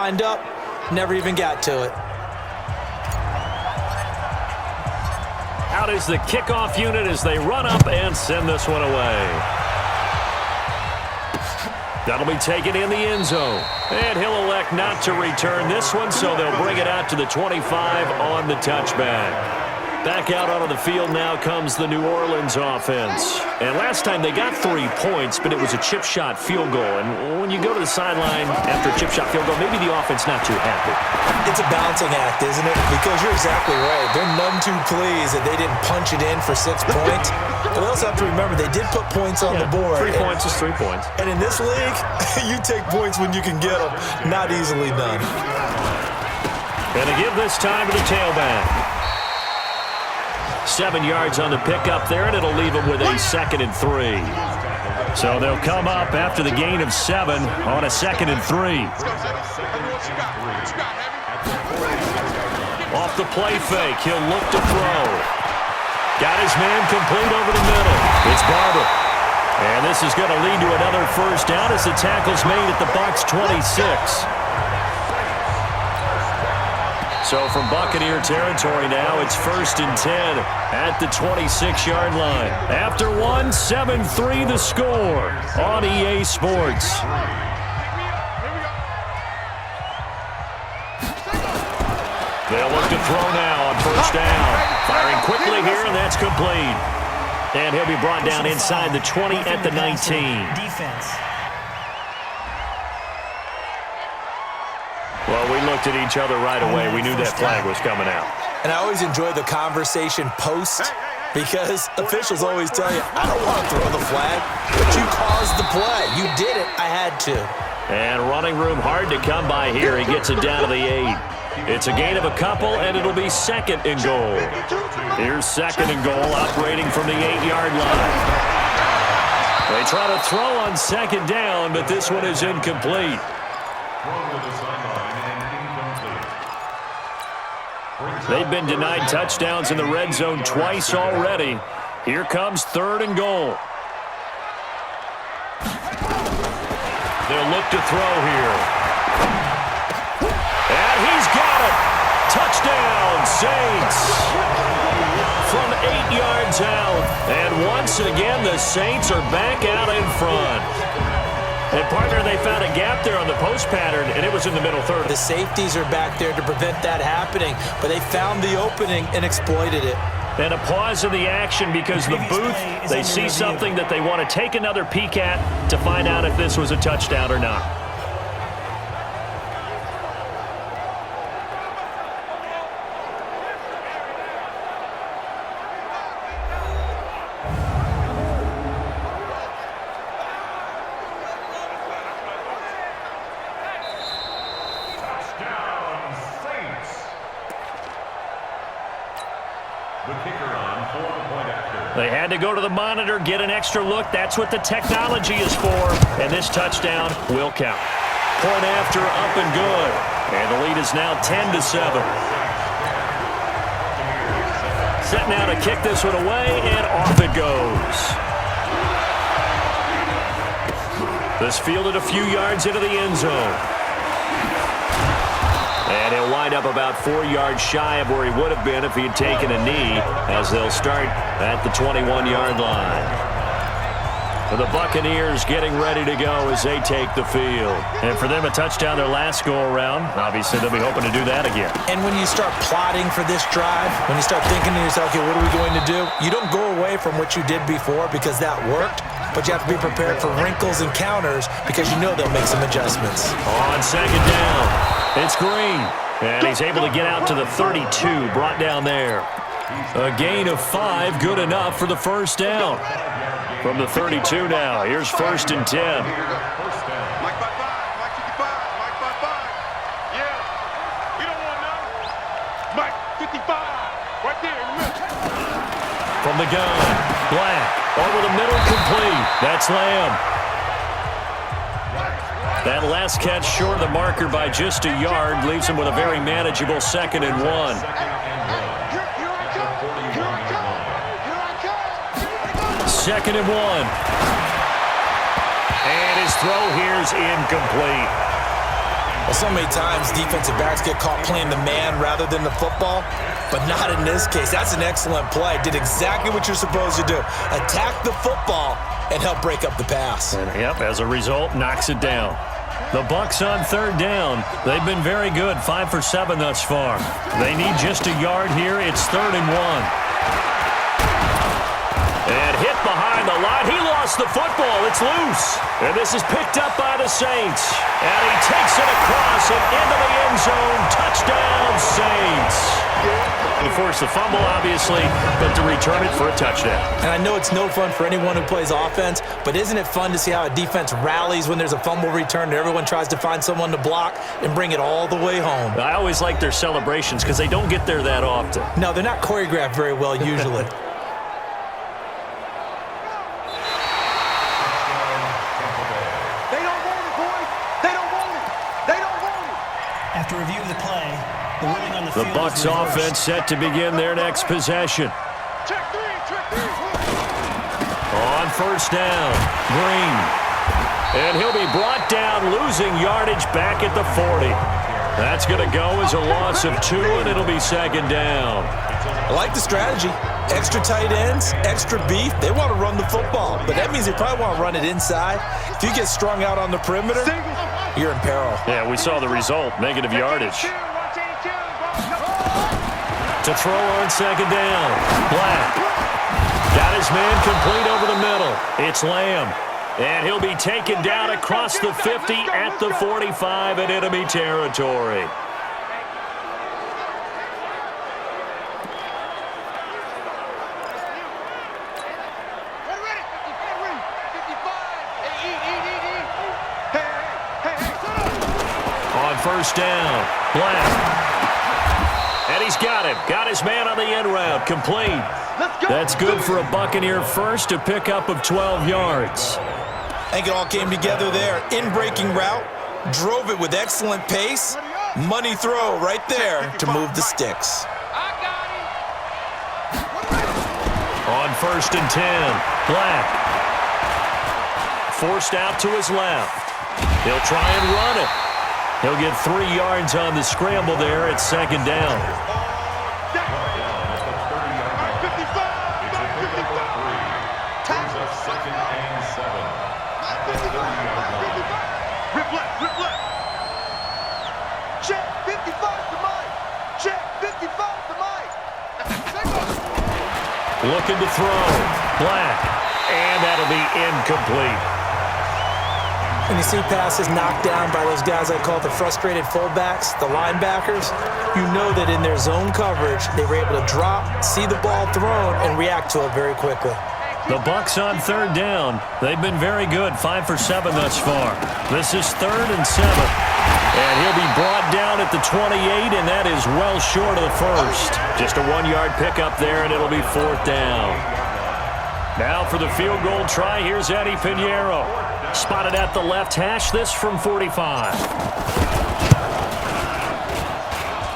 lined up, never even got to it. Out is the kickoff unit as they run up and send this one away. That'll be taken in the end zone. And he'll elect not to return this one, so they'll bring it out to the 25 on the touchback. Back out onto the field now comes the New Orleans offense. And last time they got 3 points, but it was a chip shot field goal. And when you go to the sideline after a chip shot field goal, maybe the offense not too happy. It's a balancing act, isn't it? Because you're exactly right. They're none too pleased that they didn't punch it in for 6 points. But they also have to remember they did put points on the board. 3 points is 3 points. And in this league, you take points when you can get them. Not easily done. Going to give this time to the tailback. 7 yards on the pickup there, and it'll leave them with a 2nd and 3. So they'll come up after the gain of 7 on a 2nd and 3. Off the play fake, he'll look to throw. Got his man complete over the middle. It's Barber. And this is going to lead to another first down as the tackle's made at the Bucs 26. So from Buccaneer territory now, it's 1st and 10 at the 26-yard line. After 1, 7-3 the score on EA Sports. They'll look to throw now on first down. Firing quickly here, and that's complete. And he'll be brought down inside the 20 at the 19. Defense. Well, we looked at each other right away. We knew that flag was coming out. And I always enjoy the conversation post because officials always tell you, I don't want to throw the flag, but you caused the play. You did it. I had to. And running room hard to come by here. He gets it down to the 8. It's a gain of a couple, and it'll be 2nd and goal. Here's 2nd and goal, operating from the 8-yard line. They try to throw on 2nd down, but this one is incomplete. They've been denied touchdowns in the red zone twice already. Here comes 3rd and goal. They'll look to throw here. And he's got it. Touchdown, Saints. From 8 yards out. And once again, the Saints are back out in front. And, partner, they found a gap there on the post pattern, and it was in the middle third. The safeties are back there to prevent that happening, but they found the opening and exploited it. And a pause in the action because the booth, they see something that they want to take another peek at to find out if this was a touchdown or not. They had to go to the monitor, get an extra look. That's what the technology is for. And this touchdown will count. Point after, up and good. And the lead is now 10-7. Set now to kick this one away, and off it goes. This fielded a few yards into the end zone. And he'll wind up about 4 yards shy of where he would have been if he had taken a knee, as they'll start at the 21-yard line. The Buccaneers getting ready to go as they take the field. And for them, a touchdown their last go-around. Obviously, they'll be hoping to do that again. And when you start plotting for this drive, when you start thinking to yourself, okay, what are we going to do? You don't go away from what you did before because that worked, but you have to be prepared for wrinkles and counters because you know they'll make some adjustments. On 2nd down, it's Green. And he's able to get out to the 32, brought down there. A gain of 5, good enough for the first down. From the 32 now, here's 1st and 10. From the gun, Black, over the middle, complete. That's Lamb. That last catch short of the marker by just a yard leaves him with a very manageable 2nd and 1. 2nd and 1. And his throw here is incomplete. Well, so many times defensive backs get caught playing the man rather than the football, but not in this case. That's an excellent play. Did exactly what you're supposed to do. Attack the football and help break up the pass. And, yep, as a result, knocks it down. The Bucs on third down. They've been very good, 5 for 7 thus far. They need just a yard here. It's 3rd and 1. And hit behind the line. He lost the football. It's loose. And this is picked up by the Saints. And he takes it across and into the end zone. Touchdown, Saints. And force the fumble, obviously, but to return it for a touchdown. And I know it's no fun for anyone who plays offense, but isn't it fun to see how a defense rallies when there's a fumble return and everyone tries to find someone to block and bring it all the way home? I always like their celebrations because they don't get there that often. No, they're not choreographed very well usually. After review of the play, the ruling on the field. The Bucs offense set to begin their next possession. On first down, Green. And he'll be brought down, losing yardage back at the 40. That's going to go as a loss of 2, and it'll be 2nd down. I like the strategy. Extra tight ends, extra beef. They want to run the football, but that means they probably want to run it inside. If you get strung out on the perimeter, you're in peril. Yeah, we saw the result, negative yardage. To throw on 2nd down, Black. Got his man complete over the middle. It's Lamb. And he'll be taken down across the 50 at the 45 in enemy territory. On first down, Black. And he's got him. Got his man on the end route. Complete. That's good for a Buccaneer first, a pickup of 12 yards. I think it all came together there. In-breaking route. Drove it with excellent pace. Money throw right there to move the sticks. On 1st and 10, Black. Forced out to his left. He'll try and run it. He'll get 3 yards on the scramble there at 2nd down. Check 55 to Mike. Check 55 to Mike. Looking to throw. Black. And that'll be incomplete. When you see passes knocked down by those guys I call the frustrated fullbacks, the linebackers, you know that in their zone coverage, they were able to drop, see the ball thrown, and react to it very quickly. The Bucs on 3rd down. They've been very good, 5 for 7 thus far. This is 3rd and 7. And he'll be brought down at the 28, and that is well short of the first. Just a 1-yard pickup there, and it'll be 4th down. Now for the field goal try, here's Eddie Pinheiro. Spotted at the left hash, this from 45.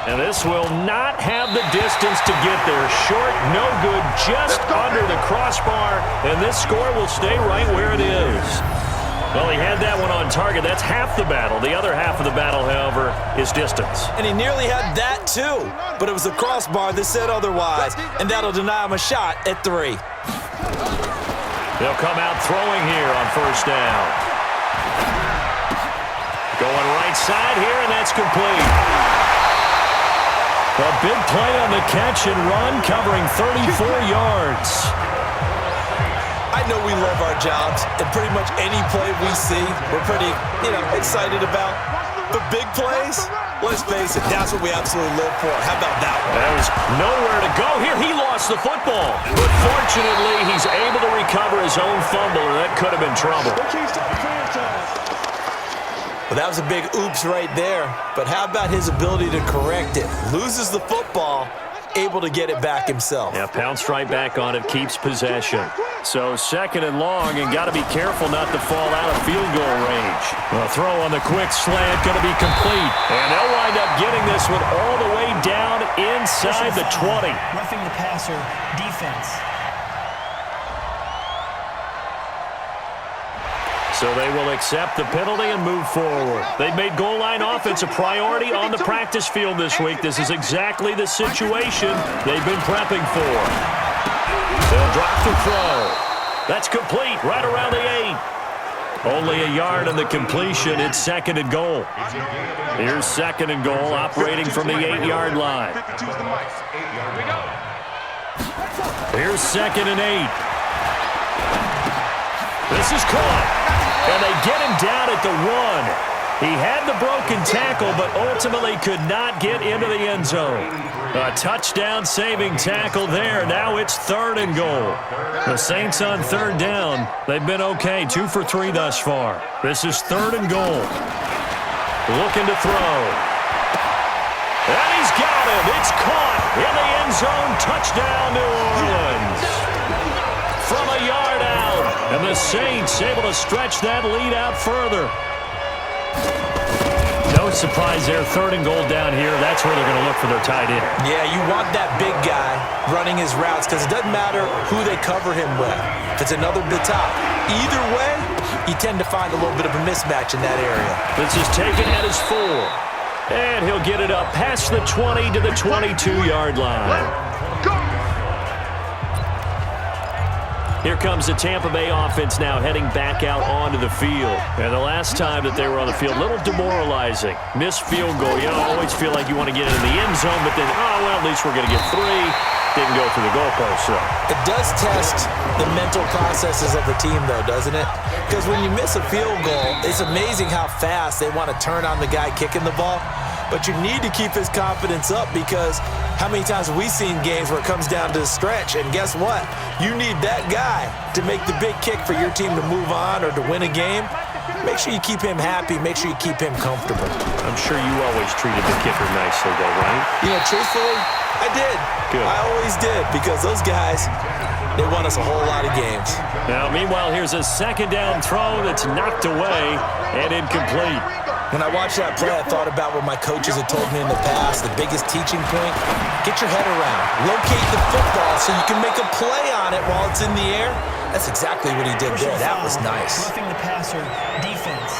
And this will not have the distance to get there. Short, no good, just under the crossbar. And this score will stay right where it is. Well, he had that one on target. That's half the battle. The other half of the battle, however, is distance. And he nearly had that too. But it was the crossbar that said otherwise. And that'll deny him a shot at 3. They'll come out throwing here on 1st down. Going right side here, and that's complete. A big play on the catch and run, covering 34 yards. I know we love our jobs, and pretty much any play we see, we're pretty, excited about. The big plays, let's face it, that's what we absolutely live for. How about that one? There was nowhere to go here. He lost the football. But fortunately, he's able to recover his own fumble, and that could have been trouble. Well, that was a big oops right there. But how about his ability to correct it? Loses the football, able to get it back himself. Yeah, pounced right back on it, keeps possession. So 2nd and long, and got to be careful not to fall out of field goal range. The throw on the quick slant going to be complete. And they'll wind up getting this one all the way down inside the 20. Roughing the passer, defense. So they will accept the penalty and move forward. They've made goal line offense a priority on the practice field this week. This is exactly the situation they've been prepping for. They'll drop the throw. That's complete right around the 8. Only a yard on the completion. It's 2nd and goal. Here's 2nd and goal, operating from the 8-yard line. Here's 2nd and 8. This is caught. And they get him down at the 1. He had the broken tackle, but ultimately could not get into the end zone. A touchdown-saving tackle there. Now it's 3rd and goal. The Saints on 3rd down. They've been okay, 2 for 3 thus far. This is 3rd and goal. Looking to throw. And he's got him. It's caught in the end zone. Touchdown, New Orleans. From a yard out. And the Saints able to stretch that lead out further. No surprise there. 3rd and goal down here. That's where they're going to look for their tight end. Yeah, you want that big guy running his routes because it doesn't matter who they cover him with. If it's another big top. Either way, you tend to find a little bit of a mismatch in that area. This is taken at his 4. And he'll get it up past the 20 to the 22-yard line. Here comes the Tampa Bay offense now heading back out onto the field. And the last time that they were on the field, a little demoralizing. Missed field goal. You always feel like you want to get into the end zone, but then, well, at least we're going to get 3. Didn't go through the goalpost, so. It does test the mental processes of the team, though, doesn't it? Because when you miss a field goal, it's amazing how fast they want to turn on the guy kicking the ball. But you need to keep his confidence up because how many times have we seen games where it comes down to the stretch, and guess what? You need that guy to make the big kick for your team to move on or to win a game. Make sure you keep him happy. Make sure you keep him comfortable. I'm sure you always treated the kicker nicely, though, right? You know, truthfully, I did. Good. I always did because those guys, they won us a whole lot of games. Now, meanwhile, here's a 2nd down throw that's knocked away and incomplete. When I watched that play, I thought about what my coaches had told me in the past. The biggest teaching point, get your head around. Locate the football so you can make a play on it while it's in the air. That's exactly what he did there. That was nice. Roughing the passer defense.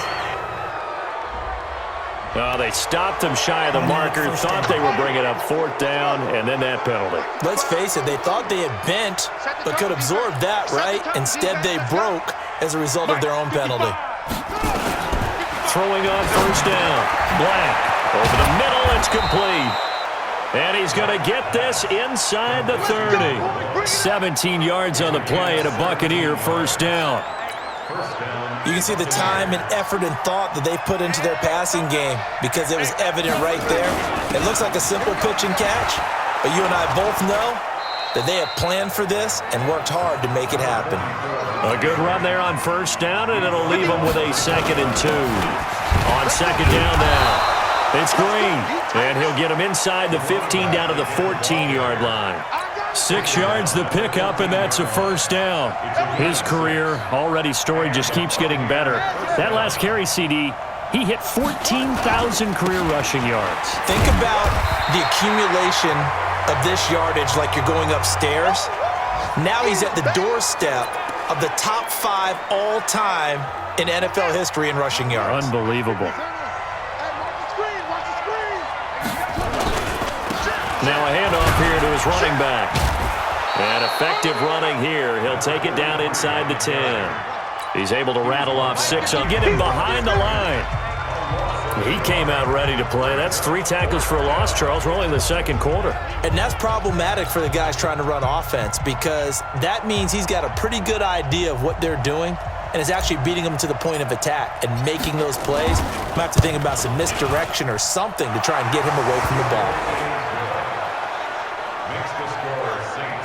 Well, they stopped him shy of the marker, thought they were bringing up 4th down, and then that penalty. Let's face it, they thought they had bent, but could absorb that, right? Instead, they broke as a result of their own penalty. Throwing on 1st down. Black over the middle. It's complete. And he's going to get this inside the 30. 17 yards on the play and a Buccaneer 1st down. You can see the time and effort and thought that they put into their passing game because it was evident right there. It looks like a simple pitch and catch, but you and I both know that they have planned for this and worked hard to make it happen. A good run there on 1st down, and it'll leave them with a 2nd and 2. On 2nd down now, it's Green, and he'll get him inside the 15 down to the 14-yard line. 6 yards the pickup, and that's a 1st down. His career already storied, just keeps getting better. That last carry, CD, he hit 14,000 career rushing yards. Think about the accumulation of this yardage like you're going upstairs. Now he's at the doorstep of the top 5 all-time in NFL history in rushing yards. Unbelievable. Now a handoff here to his running back. And effective running here. He'll take it down inside the 10. He's able to rattle off 6 on. Get him behind the line. He came out ready to play. That's 3 tackles for a loss, Charles. We're only in the 2nd quarter. And that's problematic for the guys trying to run offense because that means he's got a pretty good idea of what they're doing and is actually beating them to the point of attack and making those plays. Might have to think about some misdirection or something to try and get him away from the ball.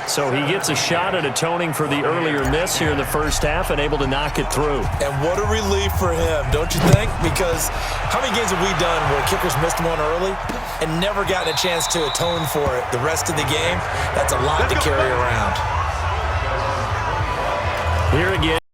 So he gets a shot at atoning for the earlier miss here in the 1st half and able to knock it through. And what a relief for him, don't you think? Because how many games have we done where kickers missed one early and never gotten a chance to atone for it the rest of the game? That's a lot to carry around. Here again.